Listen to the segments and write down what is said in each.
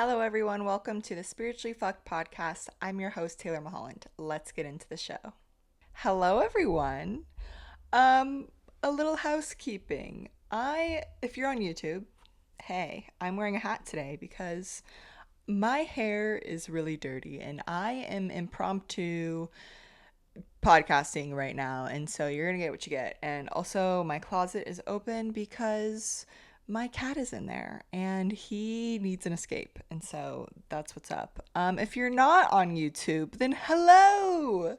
Hello, everyone. Welcome to the Spiritually Fucked podcast. I'm your host, Taylor Mulholland. Let's get into the show. Hello, everyone. Um, a little housekeeping. If you're on YouTube, hey, I'm wearing a hat today because my hair is really dirty and I am impromptu podcasting right now. And so you're going to get what you get. And also, my closet is open because my cat is in there and he needs an escape. And so that's what's up. If you're not on YouTube, then hello.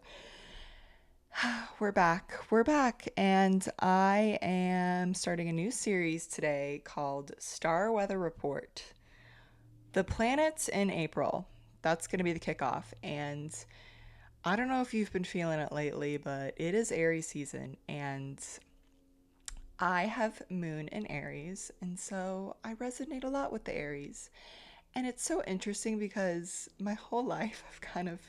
We're back. We're back. And I am starting a new series today called Star Weather Report. The planets in April. That's going to be the kickoff. And I don't know if you've been feeling it lately, but it is Aries season. And I have Moon in Aries. And so I resonate a lot with the Aries. And it's so interesting because my whole life I've kind of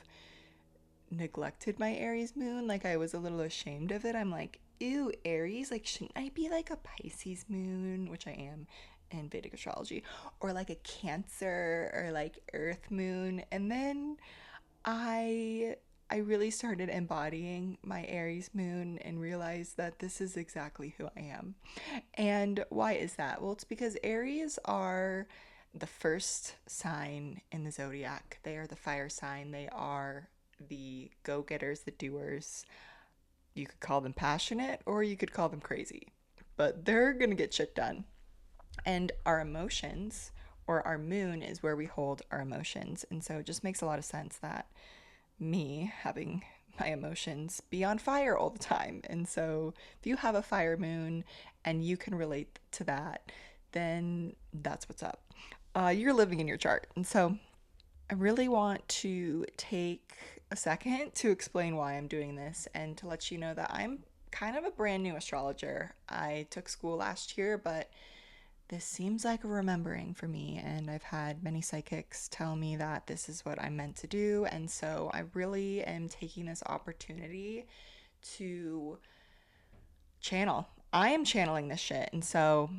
neglected my Aries moon. Like I was a little ashamed of it. I'm like, ew, Aries? Like, shouldn't I be like a Pisces moon, which I am in Vedic astrology, or like a Cancer or like Earth moon? And then I I really started embodying my Aries moon and realized that this is exactly who I am. And why is that? Well, it's because Aries are the first sign in the zodiac. They are the fire sign. They are the go getters, the doers. You could call them passionate or you could call them crazy, but they're going to get shit done. And our emotions, or our moon, is where we hold our emotions. And so it just makes a lot of sense that me having my emotions be on fire all the time. And so if you have a fire moon and you can relate to that, then that's what's up. You're living in your chart. And so I really want to take a second to explain why I'm doing this and to let you know that I'm kind of a brand new astrologer. I took school last year, but this seems like a remembering for me, and I've had many psychics tell me that this is what I'm meant to do, and so I really am taking this opportunity to channel. I am channeling this shit, and so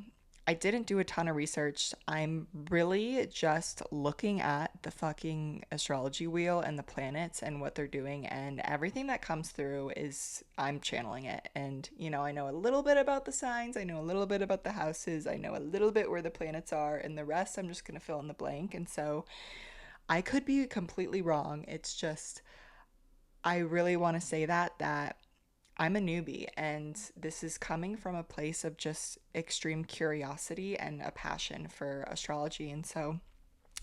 I didn't do a ton of research. I'm really just looking at the fucking astrology wheel and the planets and what they're doing, and everything that comes through is I'm channeling it. And, I know a little bit about the signs, I know a little bit about the houses, I know a little bit where the planets are, and the rest I'm just going to fill in the blank. And so I could be completely wrong. It's just, I really want to say that I'm a newbie, and this is coming from a place of just extreme curiosity and a passion for astrology. And so,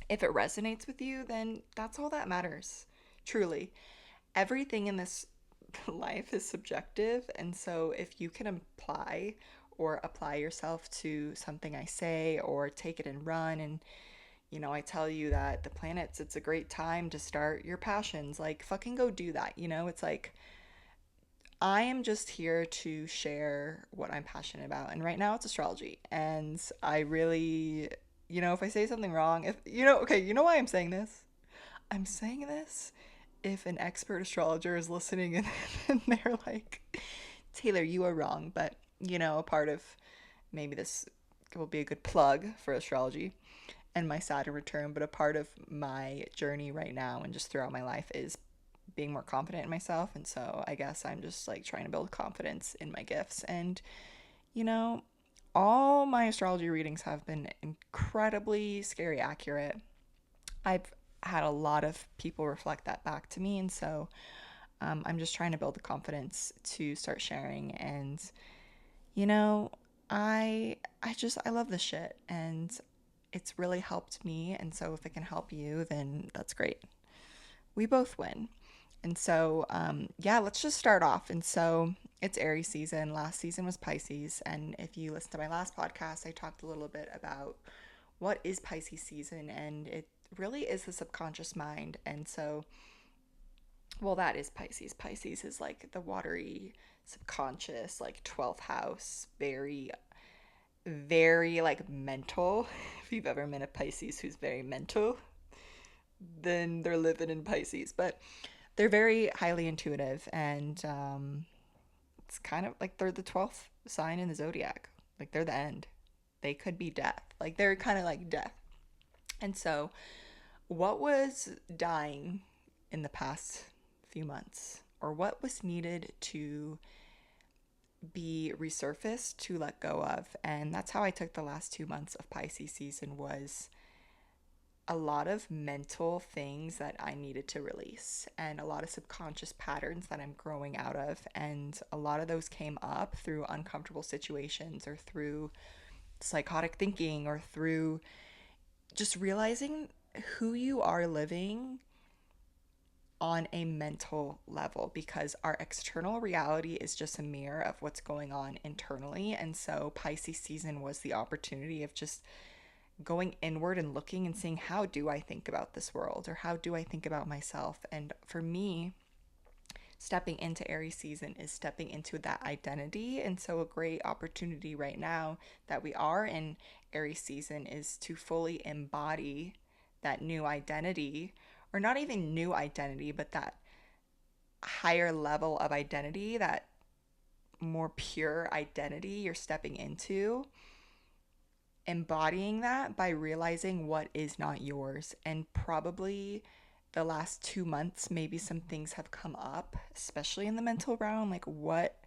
if it resonates with you, then that's all that matters. Truly. Everything in this life is subjective. And so, if you can apply yourself to something I say or take it and run, and I tell you that the planets, it's a great time to start your passions, like fucking go do that. It's like I am just here to share what I'm passionate about. And right now it's astrology. And I really, if I say something wrong, if, okay, you know why I'm saying this? I'm saying this if an expert astrologer is listening and, and they're like, Taylor, you are wrong. But, a part of maybe this will be a good plug for astrology and my Saturn return, but a part of my journey right now and just throughout my life is being more confident in myself. And so I guess I'm just like trying to build confidence in my gifts. And, you know, all my astrology readings have been incredibly scary accurate. I've had a lot of people reflect that back to me. And so I'm just trying to build the confidence to start sharing. And, you know, I love this shit and it's really helped me. And so if it can help you, then that's great. We both win. And so, yeah, let's just start off. And so it's Aries season. Last season was Pisces. And if you listen to my last podcast, I talked a little bit about what is Pisces season. And it really is the subconscious mind. And so, well, that is Pisces. Pisces is like the watery, subconscious, like 12th house, very, very like mental. If you've ever met a Pisces who's very mental, then they're living in Pisces. But they're very highly intuitive, and it's kind of like they're the 12th sign in the zodiac. Like they're the end. They could be death. Like they're kind of like death. And so, what was dying in the past few months, or what was needed to be resurfaced to let go of? And that's how I took the last 2 months of Pisces season, was a lot of mental things that I needed to release and a lot of subconscious patterns that I'm growing out of. And a lot of those came up through uncomfortable situations or through psychotic thinking or through just realizing who you are living on a mental level, because our external reality is just a mirror of what's going on internally. And so Pisces season was the opportunity of just going inward and looking and seeing, how do I think about this world, or how do I think about myself? And for me, stepping into Aries season is stepping into that identity. And so a great opportunity right now that we are in Aries season is to fully embody that new identity, or not even new identity, but that higher level of identity, that more pure identity you're stepping into, embodying that by realizing what is not yours. And probably the last 2 months, maybe some things have come up, especially in the mental realm. Like, what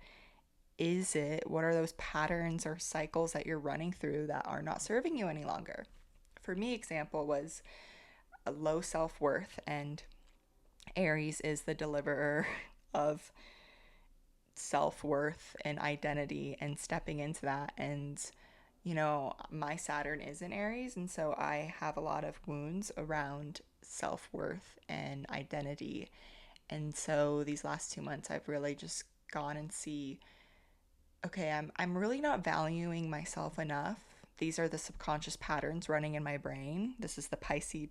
is it? What are those patterns or cycles that you're running through that are not serving you any longer? For me, example was a low self worth, and Aries is the deliverer of self worth and identity, and stepping into that. And my Saturn is in Aries, and so I have a lot of wounds around self worth and identity. And so these last 2 months, I've really just gone and see, okay, I'm really not valuing myself enough. These are the subconscious patterns running in my brain. This is the Pisces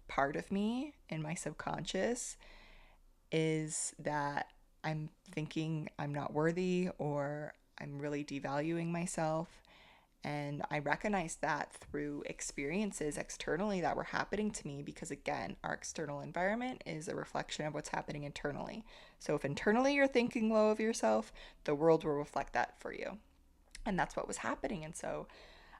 part of me in my subconscious, is that I'm thinking I'm not worthy, or I'm really devaluing myself. And I recognized that through experiences externally that were happening to me, because again, our external environment is a reflection of what's happening internally. So if internally you're thinking low of yourself, the world will reflect that for you. And that's what was happening. And so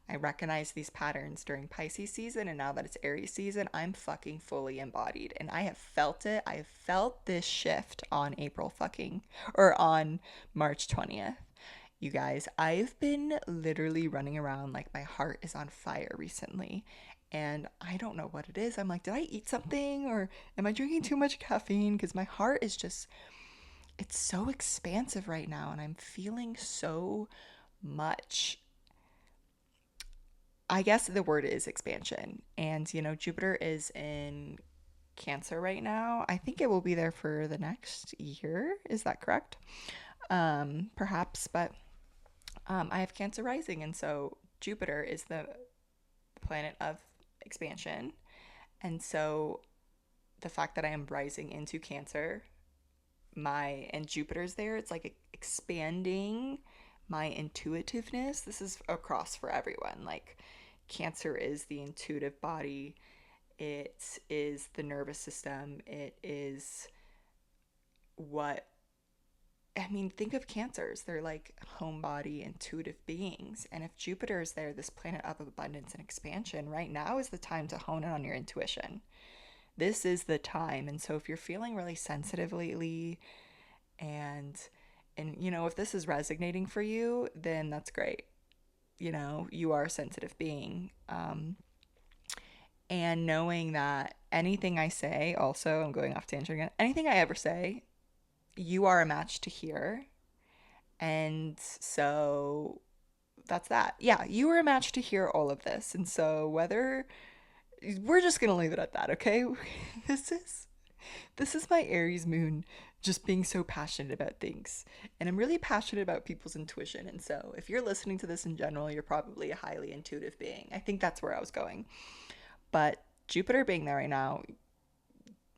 I recognized these patterns during Pisces season, and now that it's Aries season, I'm fucking fully embodied. And I have felt it. I have felt this shift on on March 20th. You guys, I've been literally running around like my heart is on fire recently. And I don't know what it is. I'm like, did I eat something, or am I drinking too much caffeine? Because my heart is just, it's so expansive right now. And I'm feeling so much. I guess the word is expansion. And, Jupiter is in Cancer right now. I think it will be there for the next year. Is that correct? Perhaps, but I have Cancer rising, and so Jupiter is the planet of expansion. And so the fact that I am rising into Cancer, and Jupiter's there, it's like expanding my intuitiveness. This is across for everyone. Like, Cancer is the intuitive body, it is the nervous system, it is what think of Cancers. They're like homebody, intuitive beings. And if Jupiter is there, this planet of abundance and expansion, right now is the time to hone in on your intuition. This is the time. And so if you're feeling really sensitive lately, and if this is resonating for you, then that's great. You are a sensitive being. And knowing that anything I say, also, I'm going off tangent again, anything I ever say, you are a match to hear. And so that's that. Yeah, you were a match to hear all of this. And so whether we're just going to leave it at that, okay? this is this is my Aries moon just being so passionate about things. And I'm really passionate about people's intuition. And so if you're listening to this in general, you're probably a highly intuitive being. I think that's where I was going. But Jupiter being there right now,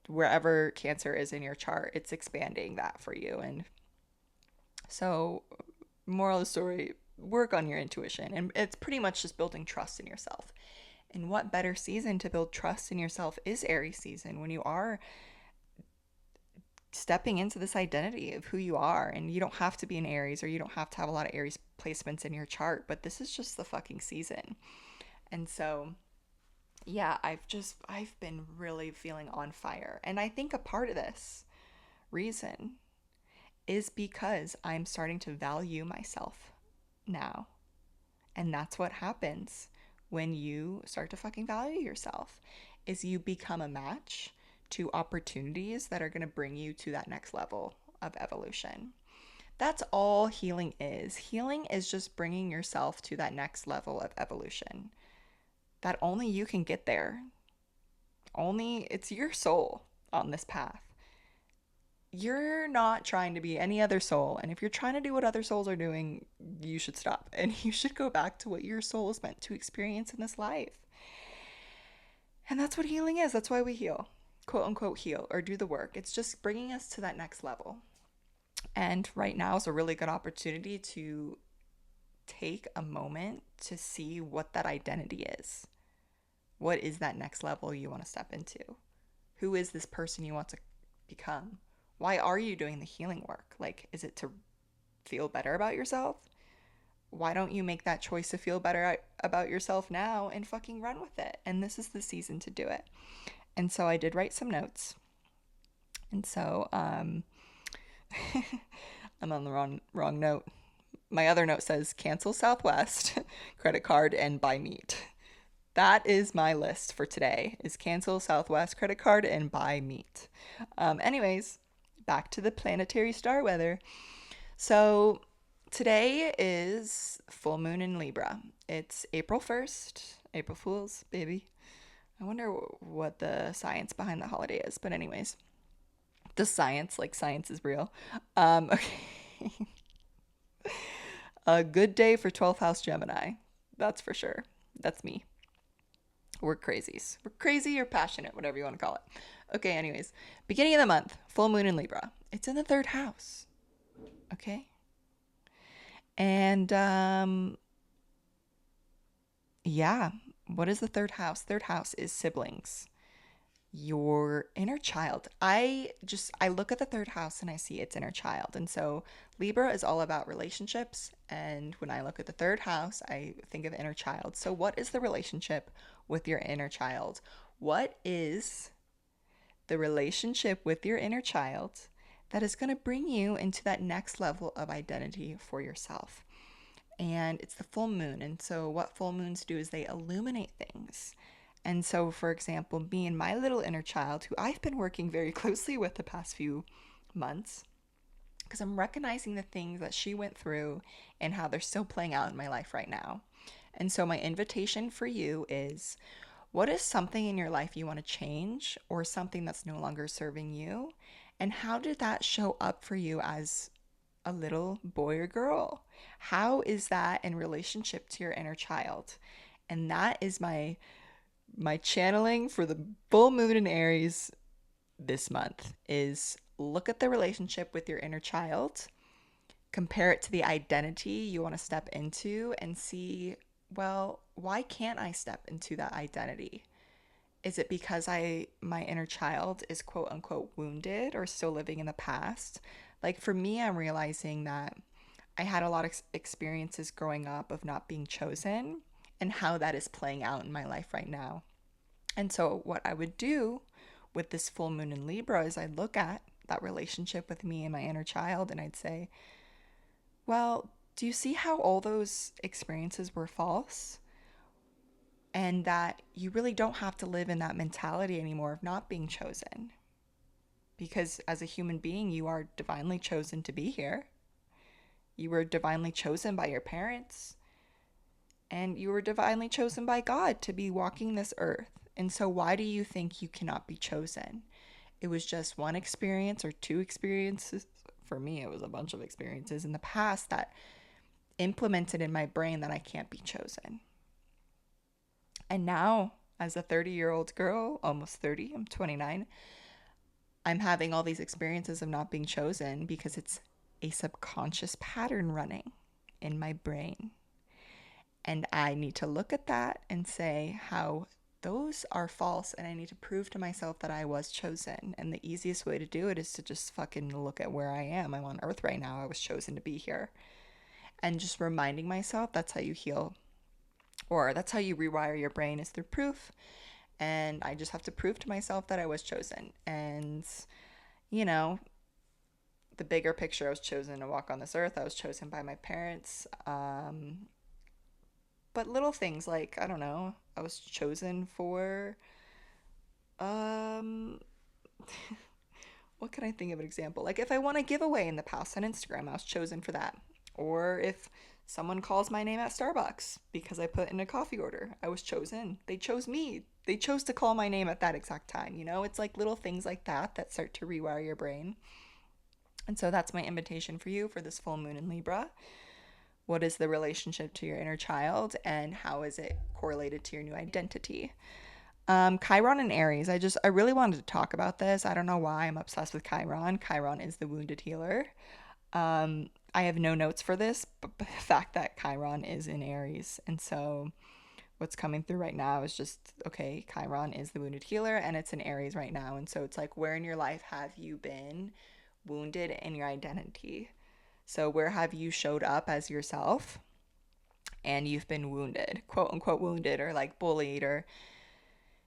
wherever Cancer is in your chart, it's expanding that for you. And so, moral of the story, work on your intuition. And it's pretty much just building trust in yourself. And what better season to build trust in yourself is Aries season, when you are stepping into this identity of who you are. And you don't have to be an Aries, or you don't have to have a lot of Aries placements in your chart, but this is just the fucking season. And so Yeah, I've been really feeling on fire. And I think a part of this reason is because I'm starting to value myself now. And that's what happens when you start to fucking value yourself is you become a match to opportunities that are going to bring you to that next level of evolution. That's all healing is. Healing is just bringing yourself to that next level of evolution. That only you can get there. Only it's your soul on this path. You're not trying to be any other soul. And if you're trying to do what other souls are doing, you should stop. And you should go back to what your soul is meant to experience in this life. And that's what healing is. That's why we heal, quote unquote, heal or do the work. It's just bringing us to that next level. And right now is a really good opportunity to take a moment to see what that identity is. What is that next level you want to step into? Who is this person you want to become? Why are you doing the healing work? Like, is it to feel better about yourself? Why don't you make that choice to feel better about yourself now and fucking run with it? And this is the season to do it. And so I did write some notes. And so I'm on the wrong note. My other note says cancel Southwest credit card and buy meat. That is my list for today is cancel Southwest credit card and buy meat. Anyways, back to the planetary star weather. So today is full moon in Libra. It's April 1st. April Fool's, baby. I wonder what the science behind the holiday is. But anyways, the science, like science is real. Okay. A good day for 12th house Gemini. That's for sure. That's me. We're crazies. We're crazy or passionate, whatever you want to call it. Okay, anyways. Beginning of the month, full moon in Libra. It's in the third house. Okay? And yeah, what is the third house? Third house is siblings. Your inner child. I look at the third house and I see its inner child. And so Libra is all about relationships, and when I look at the third house, I think of inner child. So what is the relationship with your inner child? What is the relationship with your inner child that is going to bring you into that next level of identity for yourself? And it's the full moon. And so what full moons do is they illuminate things. And so, for example, me and my little inner child, who I've been working very closely with the past few months, because I'm recognizing the things that she went through and how they're still playing out in my life right now. And so, my invitation for you is what is something in your life you want to change or something that's no longer serving you? And how did that show up for you as a little boy or girl? How is that in relationship to your inner child? And that is my channeling for the full moon in Aries this month is look at the relationship with your inner child, compare it to the identity you want to step into and see, well, why can't I step into that identity? Is it because my inner child is quote unquote wounded or still living in the past? Like for me, I'm realizing that I had a lot of experiences growing up of not being chosen and how that is playing out in my life right now. And so, what I would do with this full moon in Libra is I'd look at that relationship with me and my inner child and I'd say, well, do you see how all those experiences were false? And that you really don't have to live in that mentality anymore of not being chosen. Because as a human being, you are divinely chosen to be here. You were divinely chosen by your parents. And you were divinely chosen by God to be walking this earth. And so, why do you think you cannot be chosen? It was just one experience or two experiences. For me, it was a bunch of experiences in the past that implemented in my brain that I can't be chosen. And now, as a 30-year-old girl, almost 30, I'm 29, I'm having all these experiences of not being chosen because it's a subconscious pattern running in my brain. And I need to look at that and say how those are false, and I need to prove to myself that I was chosen. And the easiest way to do it is to just fucking look at where I am. I'm on earth right now. I was chosen to be here. And just reminding myself that's how you heal, or that's how you rewire your brain, is through proof. And I just have to prove to myself that I was chosen. And, you know, the bigger picture, I was chosen to walk on this earth. I was chosen by my parents. But little things like, I don't know, I was chosen for, um, what can I think of an example? Like if I won a giveaway in the past on Instagram, I was chosen for that. Or if someone calls my name at Starbucks because I put in a coffee order, I was chosen. They chose me. They chose to call my name at that exact time. You know, it's like little things like that that start to rewire your brain. And so that's my invitation for you for this full moon in Libra. What is the relationship to your inner child and how is it correlated to your new identity? Chiron and Aries. I really wanted to talk about this. I don't know why I'm obsessed with Chiron. Chiron is the wounded healer. I have no notes for this, but the fact that Chiron is in Aries. And so what's coming through right now is just, okay, Chiron is the wounded healer and it's in Aries right now. And so it's like, where in your life have you been wounded in your identity? So where have you showed up as yourself and you've been wounded, quote unquote wounded, or like bullied, or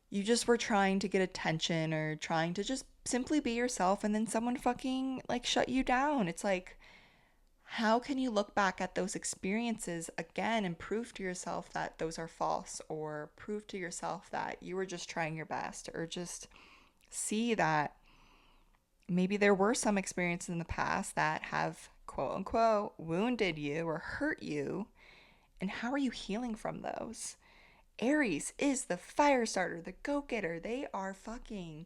you just were trying to get attention or trying to just simply be yourself and then someone fucking like shut you down. It's like, how can you look back at those experiences again and prove to yourself that those are false, or prove to yourself that you were just trying your best, or just see that maybe there were some experiences in the past that have quote unquote wounded you or hurt you, and how are you healing from those? Aries is the fire starter, the go getter. They are fucking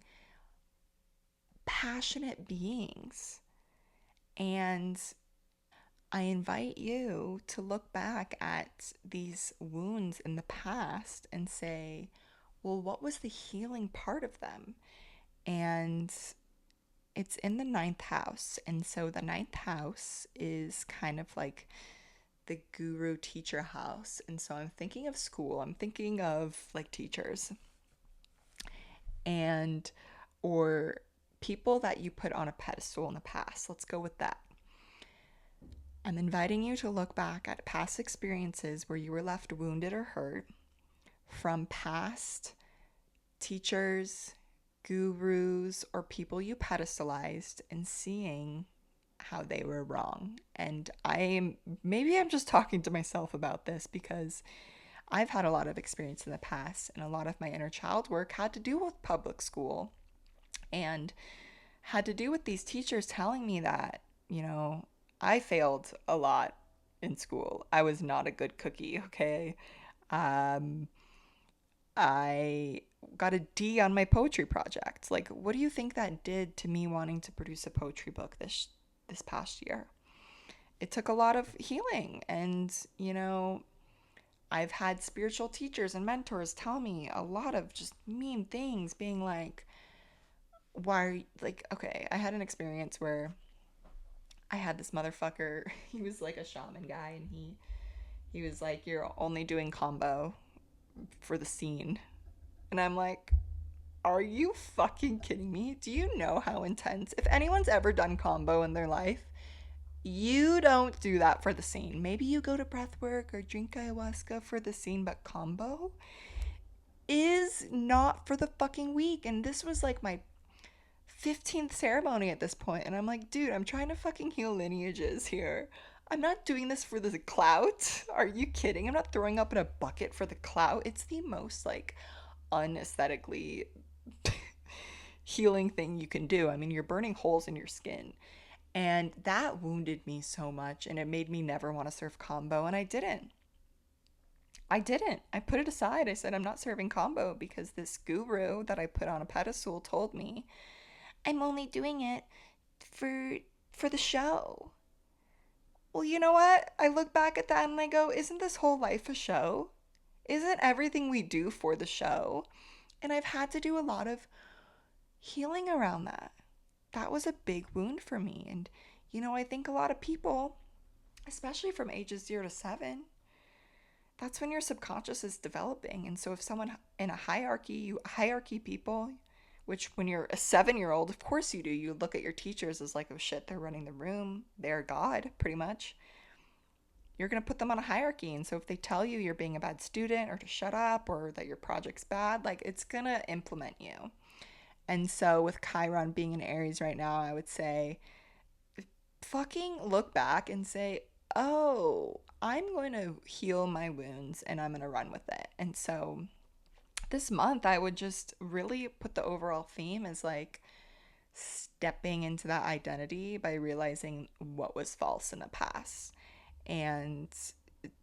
passionate beings. And I invite you to look back at these wounds in the past and say, well, what was the healing part of them? And it's in the ninth house. And so the ninth house is kind of like the guru teacher house. And so I'm thinking of school, I'm thinking of like teachers and or people that you put on a pedestal in the past. Let's go with that. I'm inviting you to look back at past experiences where you were left wounded or hurt from past teachers, gurus, or people you pedestalized, and seeing how they were wrong. And maybe I'm just talking to myself about this because I've had a lot of experience in the past, and a lot of my inner child work had to do with public school and had to do with these teachers telling me that, I failed a lot in school. I was not a good cookie, okay? Um, I got a D on my poetry project. Like, what do you think that did to me wanting to produce a poetry book this past year? It took a lot of healing, and I've had spiritual teachers and mentors tell me a lot of just mean things, being like, why are you, like, okay, I had an experience where I had this motherfucker, he was like a shaman guy, and he was like, you're only doing combo for the scene. And I'm like, are you fucking kidding me? Do you know how intense? If anyone's ever done combo in their life, you don't do that for the scene. Maybe you go to breath work or drink ayahuasca for the scene, but combo is not for the fucking week. And this was like my 15th ceremony at this point, and I'm like, dude, I'm trying to fucking heal lineages here. I'm not doing this for the clout. Are you kidding? I'm not throwing up in a bucket for the clout. It's the most like unaesthetically healing thing you can do. I mean, you're burning holes in your skin. And that wounded me so much, and it made me never want to serve combo, and I didn't. I didn't. I put it aside. I said, I'm not serving combo because this guru that I put on a pedestal told me I'm only doing it for for the show. Well, you know what? I look back at that and I go, isn't this whole life a show? Isn't everything we do for the show? And I've had to do a lot of healing around that. That was a big wound for me. And, I think a lot of people, especially from ages 0 to 7, that's when your subconscious is developing. And so if someone in a hierarchy, you hierarchy people, which when you're a 7-year old, of course you do. You look at your teachers as like, oh shit, they're running the room. They're God, pretty much. you're going to put them on a hierarchy. And so if they tell you you're being a bad student or to shut up or that your project's bad, like it's going to implement you. And so with Chiron being in Aries right now, I would say fucking look back and say, oh, I'm going to heal my wounds and I'm going to run with it. And so this month, I would just really put the overall theme as like stepping into that identity by realizing what was false in the past and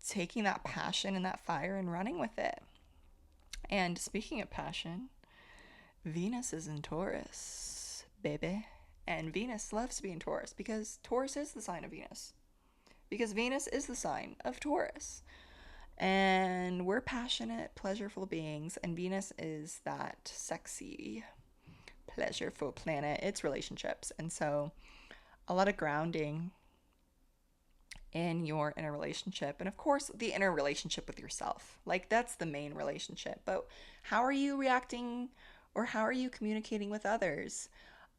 taking that passion and that fire and running with it. And speaking of passion, Venus is in Taurus, baby. And Venus loves to be in Taurus because Taurus is the sign of Venus. Because Venus is the sign of Taurus. And we're passionate, pleasureful beings, and Venus is that sexy, pleasureful planet. It's relationships. And so a lot of grounding in your inner relationship. And of course, the inner relationship with yourself. Like, that's the main relationship. But how are you reacting or how are you communicating with others?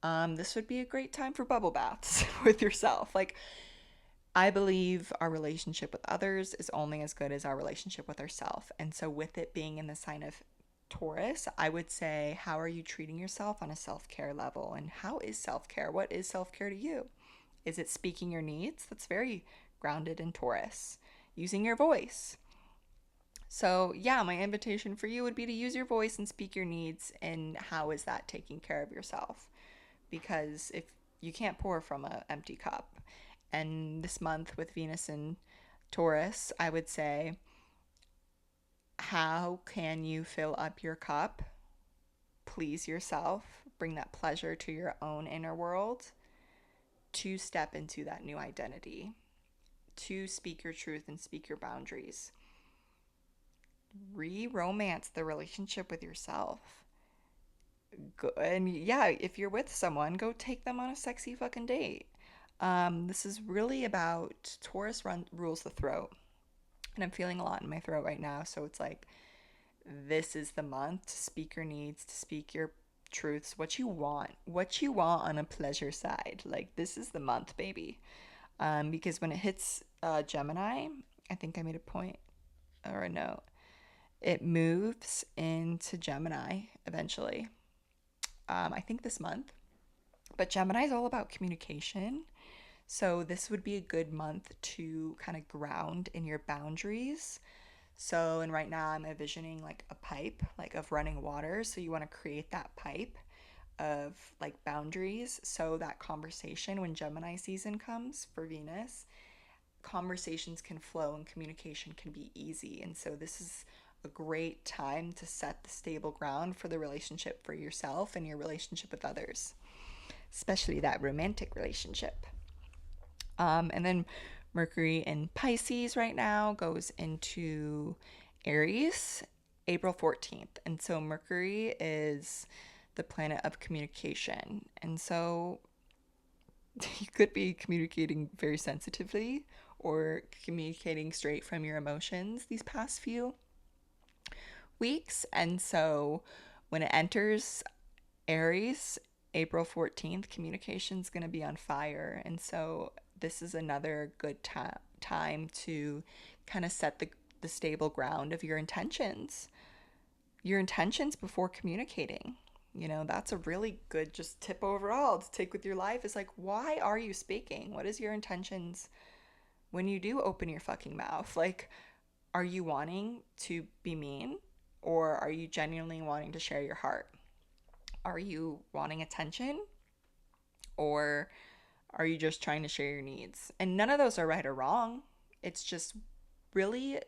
This would be a great time for bubble baths with yourself. Like, I believe our relationship with others is only as good as our relationship with ourselves. And so, with it being in the sign of Taurus, I would say, how are you treating yourself on a self care level? And how is self care? What is self care to you? Is it speaking your needs? That's very grounded in Taurus. Using your voice. So, yeah, my invitation for you would be to use your voice and speak your needs. And how is that taking care of yourself? Because if you can't pour from an empty cup. And this month with Venus and Taurus, I would say, how can you fill up your cup? Please yourself, bring that pleasure to your own inner world, to step into that new identity, to speak your truth and speak your boundaries. Re-romance the relationship with yourself. Good. And yeah, if you're with someone, go take them on a sexy fucking date. This is really about rules the throat. And I'm feeling a lot in my throat right now. So it's like, this is the month to speak your needs, to speak your truths, what you want on a pleasure side. Like, this is the month, baby. Because when it hits Gemini, I think I made a point or a note. It moves into Gemini eventually. I think this month. But Gemini is all about communication. So this would be a good month to kind of ground in your boundaries. So, and right now I'm envisioning like a pipe, like of running water. So you want to create that pipe of like boundaries so that conversation when Gemini season comes for Venus, conversations can flow and communication can be easy. And so this is a great time to set the stable ground for the relationship for yourself and your relationship with others, especially that romantic relationship. And then Mercury in Pisces right now goes into Aries April 14th. And so Mercury is the planet of communication. And so you could be communicating very sensitively or communicating straight from your emotions these past few weeks. And so when it enters Aries, April 14th, communication is going to be on fire. And so this is another good time to kind of set the stable ground of your intentions. Your intentions before communicating. You know, that's a really good just tip overall to take with your life is like, why are you speaking? What is your intentions when you do open your fucking mouth? Like, are you wanting to be mean or are you genuinely wanting to share your heart? Are you wanting attention or are you just trying to share your needs? And none of those are right or wrong. It's just really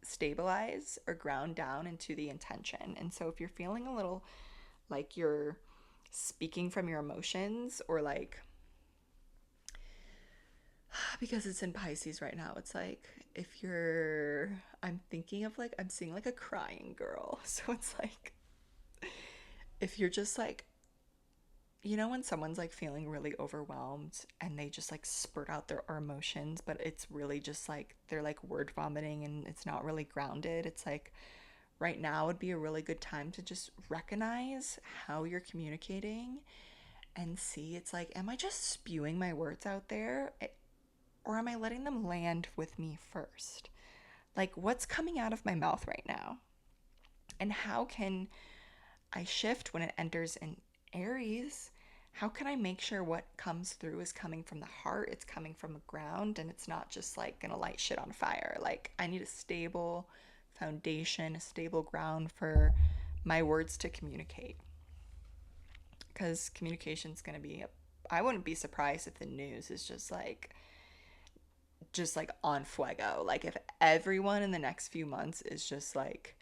stabilize or ground down into the intention. And so if you're feeling a little like you're speaking from your emotions or like, because it's in Pisces right now, it's like if you're, I'm thinking of like, I'm seeing like a crying girl. So it's like, if you're just like, you know, when someone's like feeling really overwhelmed and they just like spurt out their emotions, but it's really just like they're like word vomiting and it's not really grounded. It's like right now would be a really good time to just recognize how you're communicating and see it's like, am I just spewing my words out there? or am I letting them land with me first? Like, what's coming out of my mouth right now? And how can I shift when it enters in Aries? How can I make sure what comes through is coming from the heart, it's coming from the ground, and it's not just like gonna light shit on fire? Like, I need a stable foundation, a stable ground for my words to communicate. Because communication's gonna be, I wouldn't be surprised if the news is just like on fuego. Like, if everyone in the next few months is just like,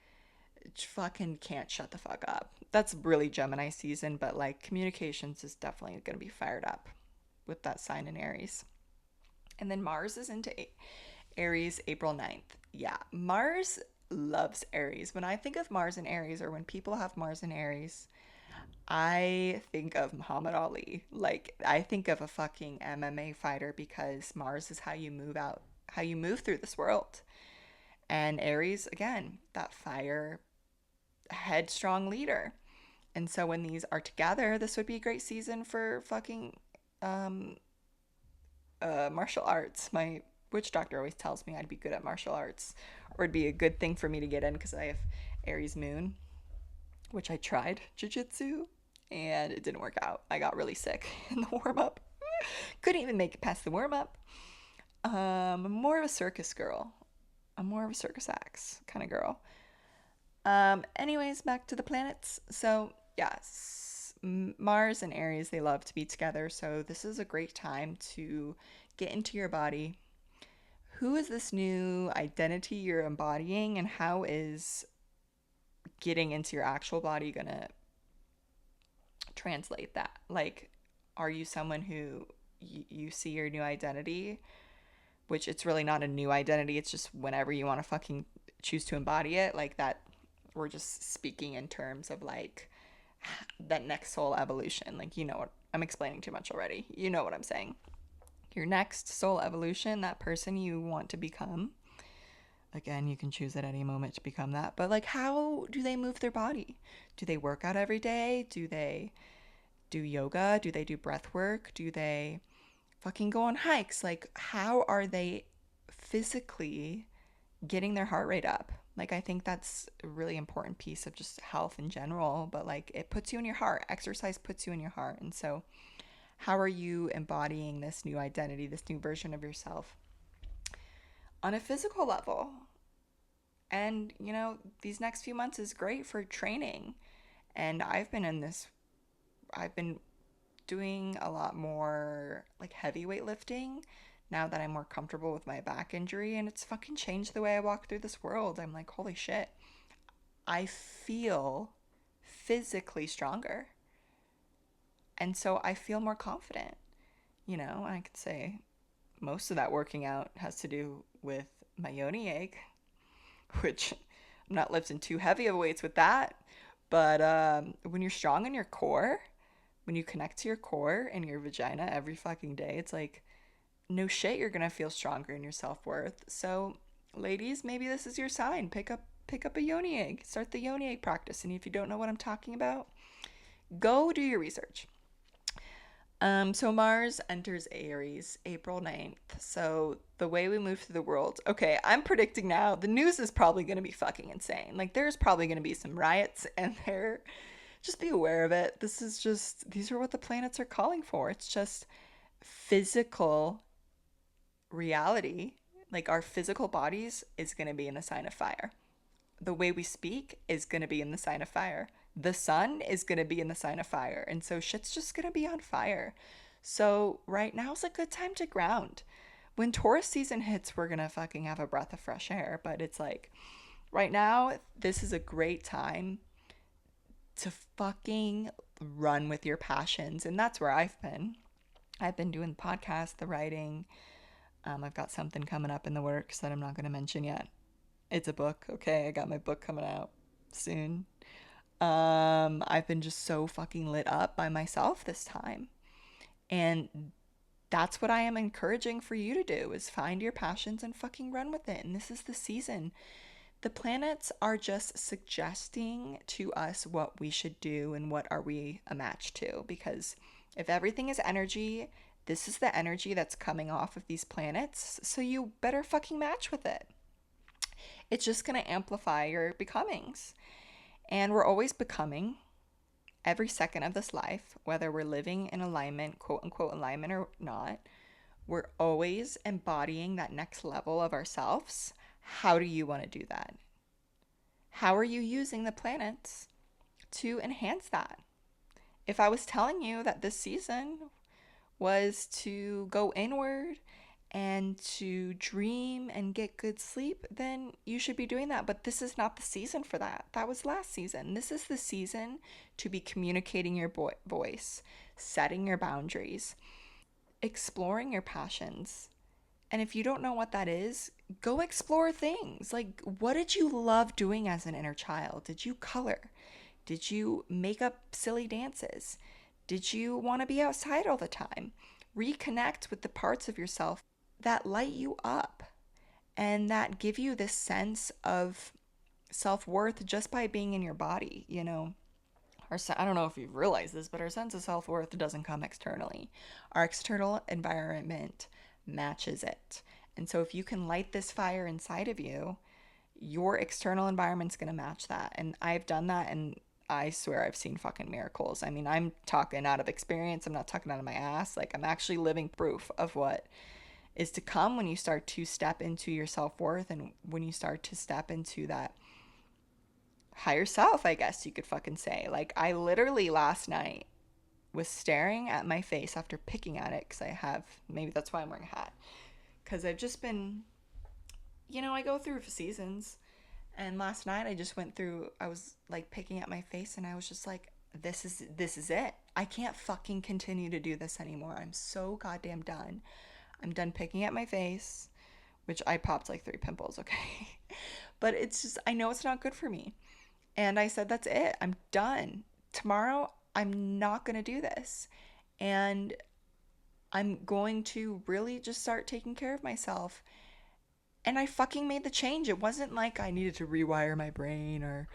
fucking can't shut the fuck up. That's really Gemini season, but like communications is definitely going to be fired up with that sign in Aries. And then Mars is into Aries April 9th. Yeah, Mars loves Aries. When I think of Mars in Aries, or when people have Mars in Aries, I think of Muhammad Ali. Like, I think of a fucking MMA fighter, because Mars is how you move through this world. And Aries, again, that fire, headstrong leader. And so when these are together, this would be a great season for fucking um, martial arts. My witch doctor always tells me I'd be good at martial arts, or it'd be a good thing for me to get in because I have Aries moon, which I tried jujitsu and it didn't work out. I got really sick in the warm up. Couldn't even make it past the warm up. I'm more of a circus girl. I'm more of a circus acts kind of girl. Anyways, back to the planets. So, yes, Mars and Aries, they love to be together. So, this is a great time to get into your body. Who is this new identity you're embodying, and how is getting into your actual body going to translate that? Like, are you someone who you see your new identity, which it's really not a new identity, it's just whenever you want to fucking choose to embody it, like that. We're just speaking in terms of like that next soul evolution. Like, you know what, I'm explaining too much already. You know what I'm saying. Your next soul evolution, that person you want to become. Again, you can choose at any moment to become that. But like, how do they move their body? Do they work out every day? Do they do yoga? Do they do breath work? Do they fucking go on hikes? Like, how are they physically getting their heart rate up? Like, I think that's a really important piece of just health in general, but like, it puts you in your heart. Exercise puts you in your heart. And so, how are you embodying this new identity, this new version of yourself on a physical level? And, you know, these next few months is great for training. And I've been doing a lot more like heavyweight lifting now that I'm more comfortable with my back injury, and it's fucking changed the way I walk through this world. I'm like, holy shit. I feel physically stronger. And so I feel more confident. You know, I could say most of that working out has to do with my yoni egg, which I'm not lifting too heavy of weights with that. But when you're strong in your core, when you connect to your core and your vagina every fucking day, it's like, no shit, you're gonna feel stronger in your self-worth. So, ladies, maybe this is your sign. Pick up a yoni egg. Start the yoni egg practice. And if you don't know what I'm talking about, go do your research. So Mars enters Aries April 9th. So the way we move through the world. Okay, I'm predicting now the news is probably going to be fucking insane. Like, there's probably going to be some riots and there. Just be aware of it. These are what the planets are calling for. It's just physical reality. Like, our physical bodies is going to be in the sign of fire. The way we speak is going to be in the sign of fire. The sun is going to be in the sign of fire. And so shit's just going to be on fire. So right now is a good time to ground. When Taurus season hits, we're going to fucking have a breath of fresh air. But it's like, right now, this is a great time to fucking run with your passions. And that's where I've been. I've been doing the podcast, the writing. I've got something coming up in the works that I'm not going to mention yet. It's a book, okay? I got my book coming out soon. I've been just so fucking lit up by myself this time. And that's what I am encouraging for you to do, is find your passions and fucking run with it. And this is the season. The planets are just suggesting to us what we should do and what are we a match to. Because if everything is energy This is the energy that's coming off of these planets, so you better fucking match with it. It's just going to amplify your becomings. And we're always becoming every second of this life, whether we're living in alignment, quote unquote alignment, or not. We're always embodying that next level of ourselves. How do you want to do that? How are you using the planets to enhance that? If I was telling you that this season was to go inward and to dream and get good sleep, then you should be doing that. But this is not the season for that. That was last season. This is the season to be communicating your voice, setting your boundaries, exploring your passions. And if you don't know what that is, go explore things. Like, what did you love doing as an inner child? Did you color? Did you make up silly dances? Did you want to be outside all the time? Reconnect with the parts of yourself that light you up and that give you this sense of self-worth just by being in your body, you know. I don't know if you've realized this, but our sense of self-worth doesn't come externally. Our external environment matches it. And so if you can light this fire inside of you, your external environment's going to match that. And I've done that, and I swear I've seen fucking miracles. I mean, I'm talking out of experience. I'm not talking out of my ass. Like, I'm actually living proof of what is to come when you start to step into your self-worth and when you start to step into that higher self, I guess you could fucking say. Like, I literally last night was staring at my face after picking at it because I have, maybe that's why I'm wearing a hat. Because I've just been, you know, I go through seasons. And last night I just went through, I was like picking at my face and I was just like, this is it. I can't fucking continue to do this anymore. I'm so goddamn done. I'm done picking at my face, which I popped like 3 pimples, okay? But it's just, I know it's not good for me. And I said, that's it. I'm done. Tomorrow, I'm not going to do this. And I'm going to really just start taking care of myself. And I fucking made the change. It wasn't like I needed to rewire my brain or,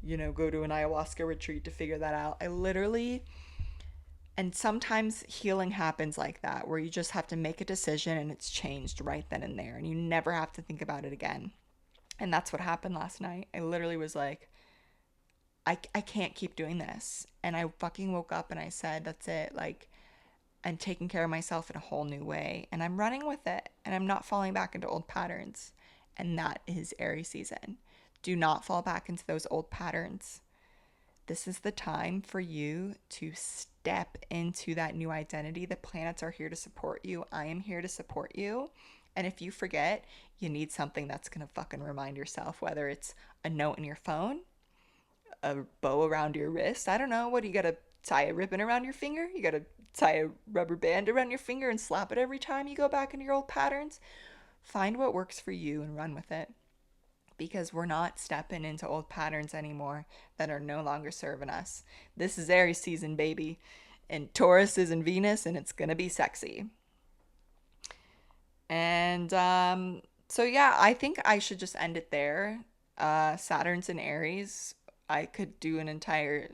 you know, go to an ayahuasca retreat to figure that out. I literally, and sometimes healing happens like that, where you just have to make a decision and it's changed right then and there, and you never have to think about it again. And that's what happened last night. I literally was like, I can't keep doing this. And I fucking woke up and I said, that's it. Like, I'm taking care of myself in a whole new way. And I'm running with it. And I'm not falling back into old patterns. And that is Aries season. Do not fall back into those old patterns. This is the time for you to step into that new identity. The planets are here to support you. I am here to support you. And if you forget, you need something that's going to fucking remind yourself, whether it's a note in your phone, a bow around your wrist. I don't know. What do you got to tie a ribbon around your finger? You got to tie a rubber band around your finger and slap it every time you go back into your old patterns? Find what works for you and run with it. Because we're not stepping into old patterns anymore that are no longer serving us. This is Aries season, baby. And Taurus is in Venus, and it's going to be sexy. And so, yeah, I think I should just end it there. Saturn's in Aries. I could do an entire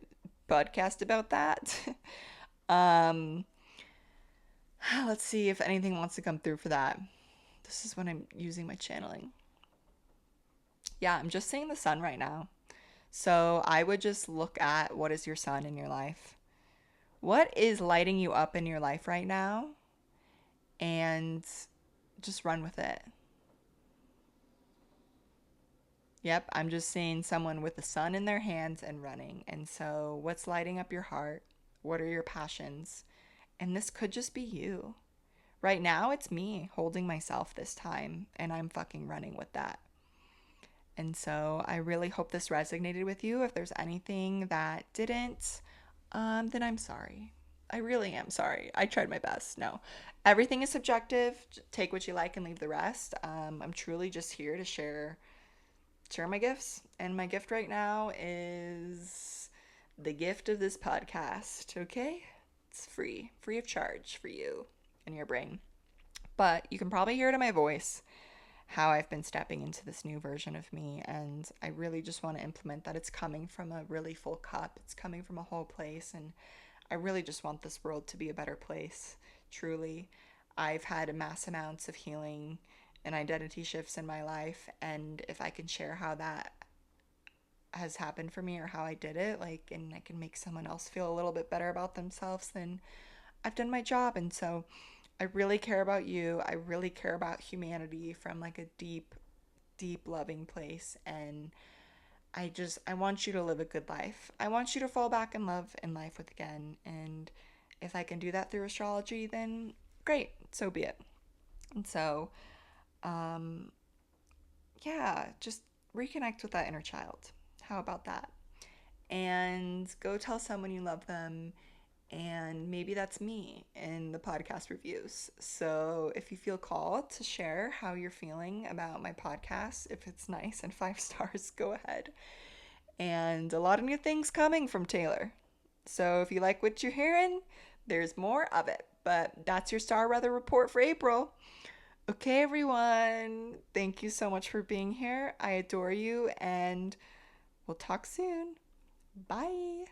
podcast about that. um, let's see if anything wants to come through for that. This is when I'm using my channeling. Yeah, I'm just seeing the sun right now. So I would just look at what is your sun in your life. What is lighting you up in your life right now? And just run with it. Yep, I'm just seeing someone with the sun in their hands and running. And so, what's lighting up your heart? What are your passions? And this could just be you. Right now, it's me holding myself this time, and I'm fucking running with that. And so I really hope this resonated with you. If there's anything that didn't, then I'm sorry. I really am sorry. I tried my best. No, everything is subjective. Take what you like and leave the rest. I'm truly just here to share my gifts. And my gift right now is the gift of this podcast. Okay, it's free of charge for you and your brain. But you can probably hear it in my voice how I've been stepping into this new version of me, and I really just want to implement that. It's coming from a really full cup. It's coming from a whole place, and I really just want this world to be a better place. truly. I've had mass amounts of healing and identity shifts in my life, and if I can share how that has happened for me or how I did it, like, and I can make someone else feel a little bit better about themselves, then I've done my job. And so I really care about you. I really care about humanity from like a deep, deep loving place. And I want you to live a good life. I want you to fall back in love in life with again. And if I can do that through astrology, then great, so be it. And so, um, yeah, just reconnect with that inner child. How about that? And go tell someone you love them. And maybe that's me in the podcast reviews. So if you feel called to share how you're feeling about my podcast, if it's nice and 5 stars, go ahead. And a lot of new things coming from Taylor. So if you like what you're hearing, there's more of it. But that's your star weather report for April. Okay, everyone. Thank you so much for being here. I adore you, and we'll talk soon. Bye.